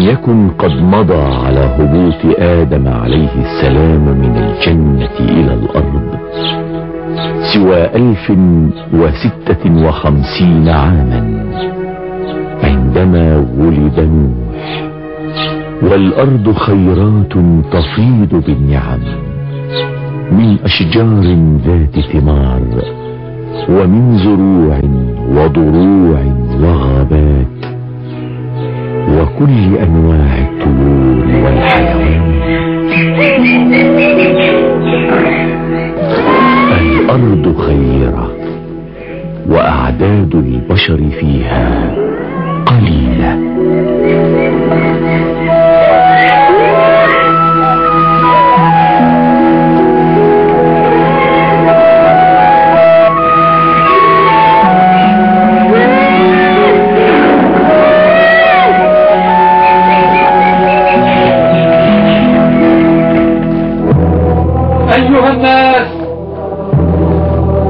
يكن قد مضى على هبوط آدم عليه السلام من الجنة إلى الأرض سوى 1056 عاما عندما ولد نوح، والأرض خيرات تفيض بالنعم من أشجار ذات ثمار ومن زروع وضروع وغابات وكل أنواع الطيور والحيوان. الأرض خيرة وأعداد البشر فيها قليلة. أيها الناس،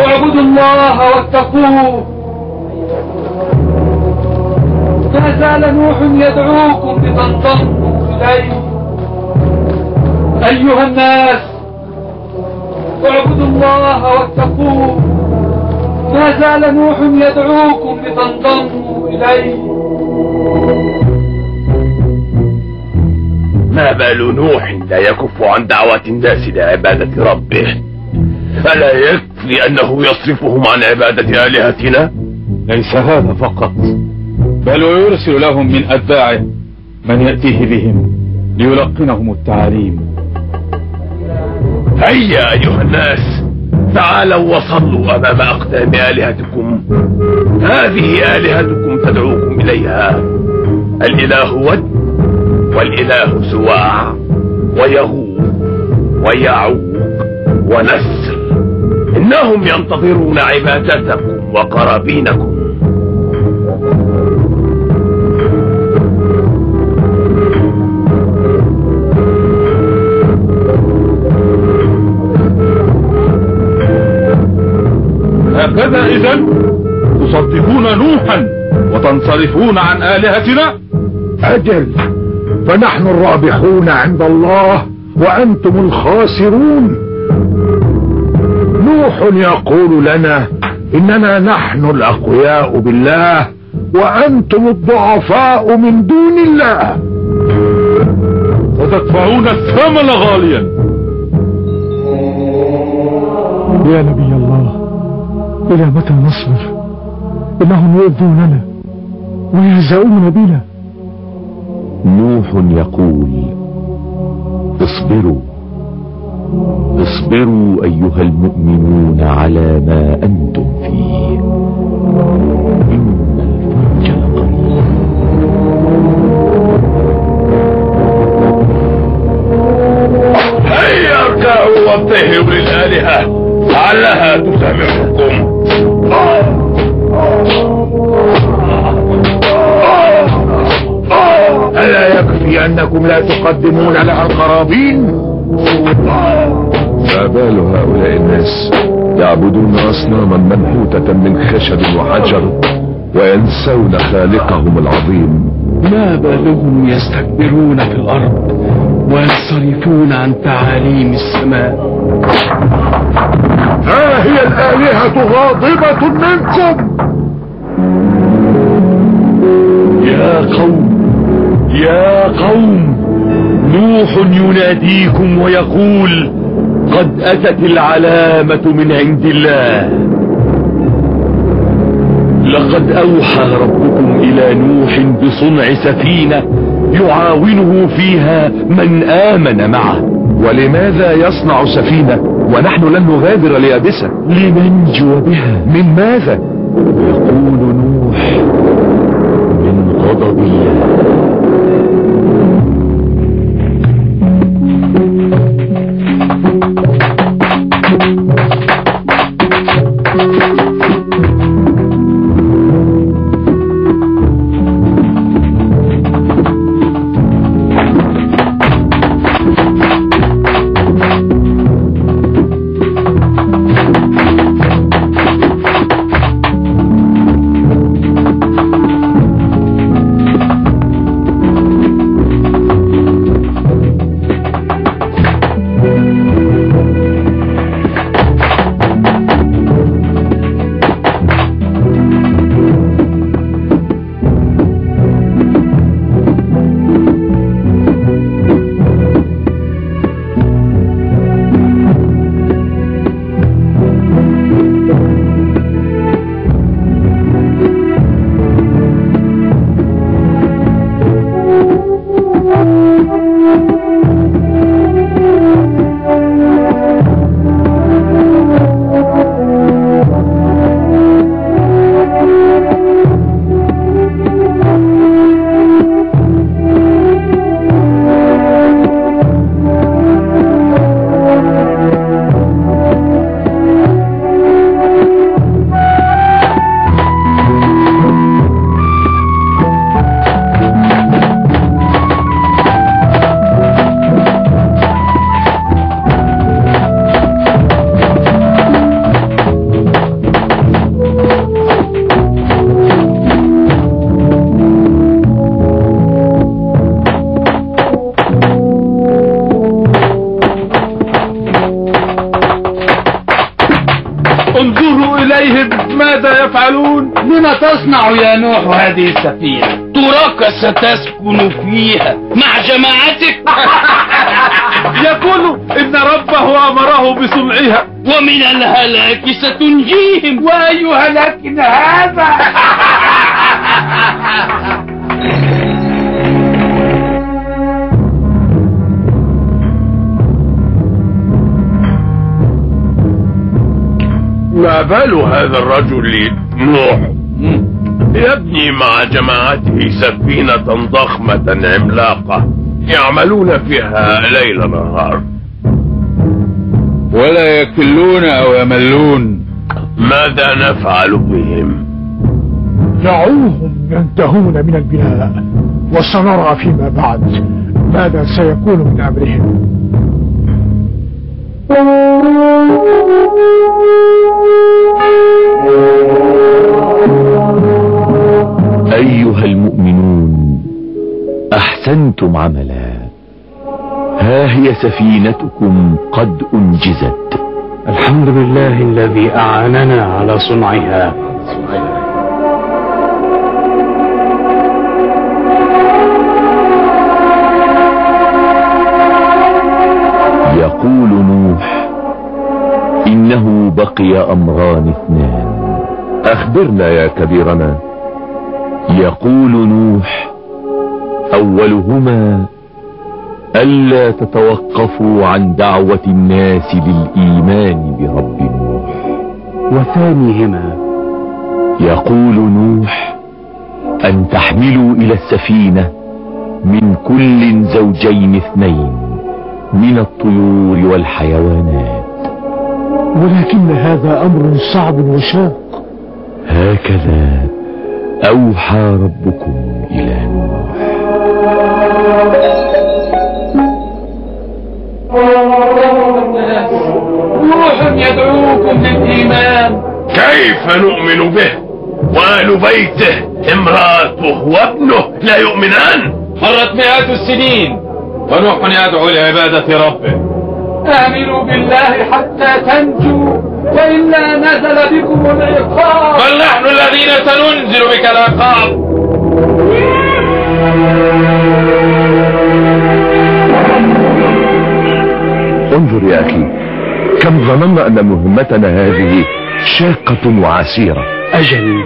اعبدوا الله واتقوه. ما زال نوح يدعوكم لتنضموا إليه. أيها الناس، اعبدوا الله واتقوه. ما زال نوح يدعوكم لتنضموا إليه. ما بال نوح لا يكف عن دعوة الناس لعبادة ربه؟ ألا يكفي أنه يصرفهم عن عبادة آلهتنا؟ ليس هذا فقط، بل ويرسل لهم من أتباعه من يأتيه بهم ليلقنهم التعاليم. هيا أيها الناس، تعالوا وصلوا أمام أقدام آلهتكم. هذه آلهتكم تدعوكم إليها: الإله ود، والإله سواع، ويغوث، ويعوق، ونسر. إنهم ينتظرون عبادتكم وقرابينكم. هكذا إذن تصدقون نوحا وتنصرفون عن آلهتنا؟ أجل، فنحن الرابحون عند الله وأنتم الخاسرون. نوح يقول لنا إننا نحن الأقوياء بالله وأنتم الضعفاء من دون الله، وتدفعون الثمن غاليا. يا نبي الله، إلى متى نصبر؟ إنهم يؤذوننا ويهزؤون بنا. نوح يقول: اصبروا اصبروا أيها المؤمنون على ما أنتم فيه، إن الفرج لقريب. هيا اركعوا وابتهلوا للآلهة لعلها تسامحكم. ألا يكفي أنكم لا تقدمون لها القرابين؟ ما بال هؤلاء الناس يعبدون أصناما منحوتة من خشب وحجر وينسون خالقهم العظيم؟ ما بالهم يستكبرون في الأرض وينصرفون عن تعاليم السماء؟ ها هي الآلهة غاضبة منكم. يا قوم، نوح يناديكم ويقول: قد أتت العلامة من عند الله. لقد أوحى ربكم إلى نوح بصنع سفينة يعاونه فيها من آمن معه. ولماذا يصنع سفينة ونحن لن نغادر اليابسة؟ لننجو بها. من ماذا؟ يقول نوح: من غضب الله. انظروا إليهم ماذا يفعلون. لما تصنع يا نوح هذه السفينة؟ تراك ستسكن فيها مع جماعتك. يقول إن ربه أمره بصنعها. ومن الهلاك ستنجيهم. وأي هلاك هذا؟ ما بال هذا الرجل نوح يبني مع جماعته سفينة ضخمة عملاقة يعملون فيها ليل نهار ولا يكلون أو يملون. ماذا نفعل بهم؟ دعوهم ينتهون من البناء وسنرى فيما بعد ماذا سيكون من أمرهم. أيها المؤمنون أحسنتم عملا، ها هي سفينتكم قد أنجزت. الحمد لله الذي أعاننا على صنعها. يقول نوح إنه بقي أمران اثنان. أخبرنا يا كبيرنا. يقول نوح أولهما ألا تتوقفوا عن دعوة الناس للإيمان برب نوح. وثانيهما يقول نوح أن تحملوا إلى السفينة من كل زوجين اثنين من الطيور والحيوانات. ولكن هذا أمر صعب وشاق. هكذا أوحى ربكم إلى نوح. نوح يدعوكم للإيمان. كيف نؤمن به وآل بيته امراته وابنه لا يؤمنان؟ مرت مئات السنين ونوح يدعو لعبادة ربه. آمنوا بالله حتى تنجوا وإلا نزل بكم العقاب. بل نحن الذين سننزل بك العقاب. انظر يا أخي، كم ظننا أن مهمتنا هذه شاقة وعسيرة. أجل،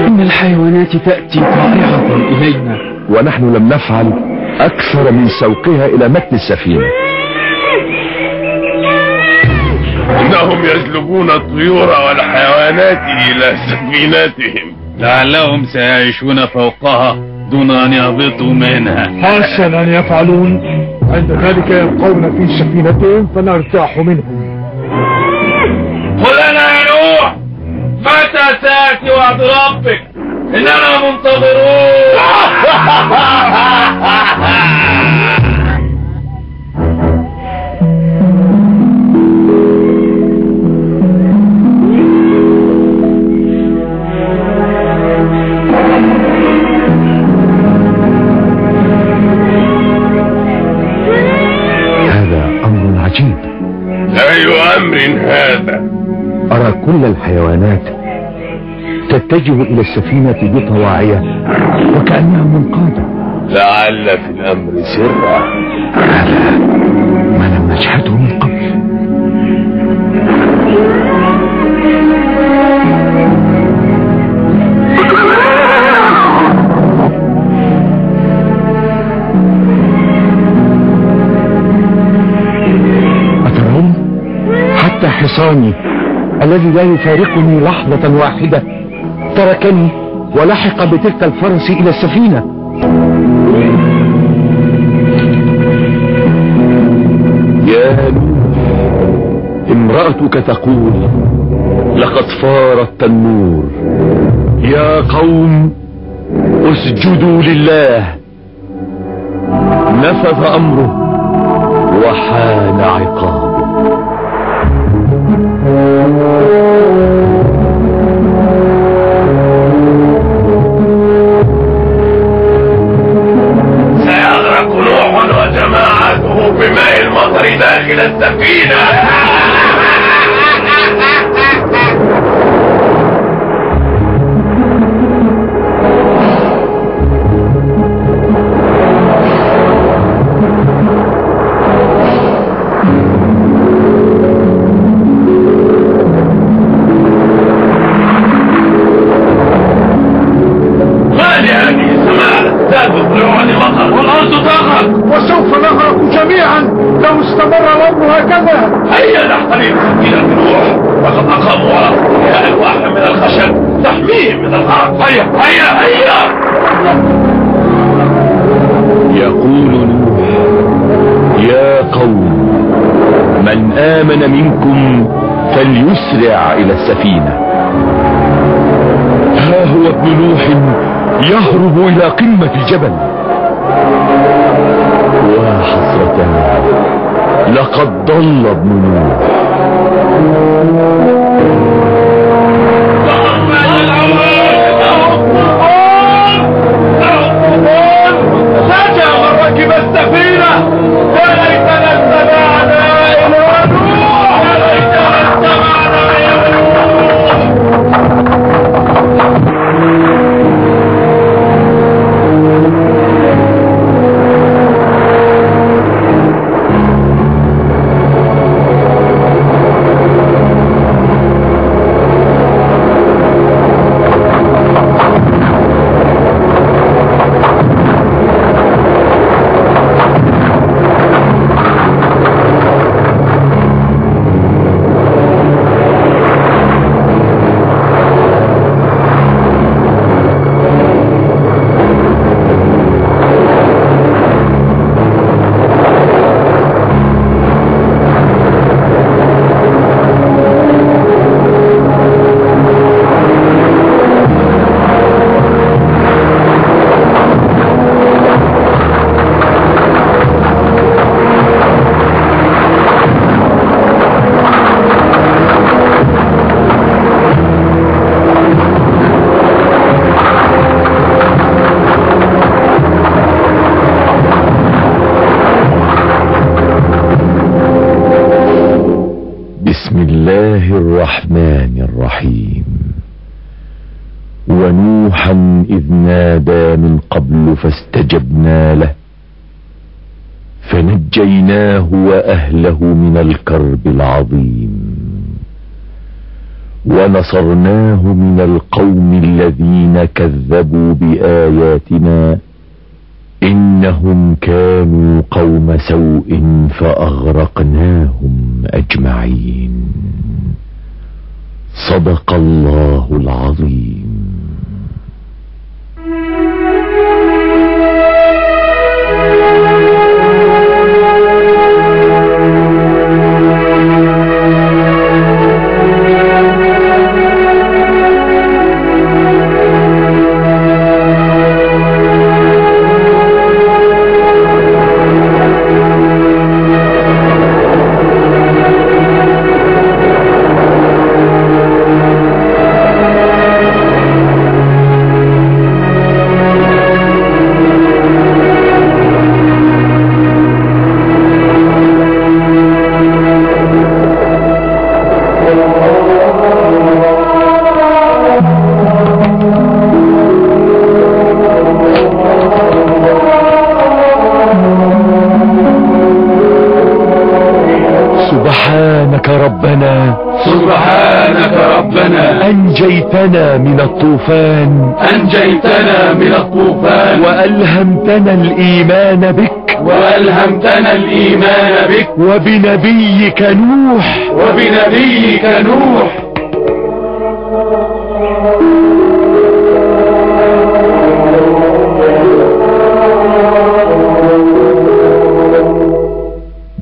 إن الحيوانات تأتي طائعة إلينا ونحن لم نفعل أكثر من سوقها إلى متن السفينة. إنهم يجلبون الطيور والحيوانات إلى سفينتهم لعلهم سيعيشون فوقها دون أن يهبطوا منها. حسنا يفعلون. عند ذلك يبقون في سفينتهم فنرتاح منهم. قل لنا يا نوح متى سيأتي وعد ربك؟ إننا منتظرون. هذا أمر عجيب. أي أمر هذا؟ أرى كل الحيوانات تتجه إلى السفينة بطواعية وكأنها منقادة. لعل في الأمر سرا. هذا ما لم نجحته من قبل. أترون حتى حصاني الذي لا يفارقني لحظة واحدة تركني ولحق بتلك الفرس إلى السفينة. يا نوح امرأتك تقول لقد فار التنور. يا قوم اسجدوا لله. نفذ أمره وحان عقابه. سيغرق نوح وجماعته بماء المطر داخل السفينة. آمن منكم فليسرع إلى السفينة. ها هو ابن نوح يهرب إلى قمة الجبل. وحسرة، لقد ضل ابن نوح. ركب السفينة وليتنا استمعنا إلى نوح، وليتنا استمعنا إلى بسم الله الرحمن الرحيم. ونوحا إذ نادى من قبل فاستجبنا له فنجيناه وأهله من الكرب العظيم ونصرناه من القوم الذين كذبوا بآياتنا إنهم كانوا قوم سوء فأغرقناهم أجمعين. صدق الله العظيم. سبحانك ربنا، سبحانك ربنا، أنجيتنا من الطوفان، أنجيتنا من الطوفان، وألهمتنا الإيمان بك، وألهمتنا الإيمان بك، وبنبيك نوح، وبنبيك نوح.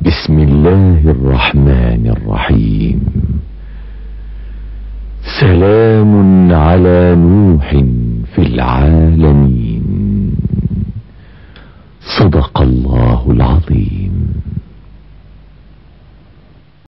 بسم الله الرحمن الرحيم. سلام على نوح في العالمين.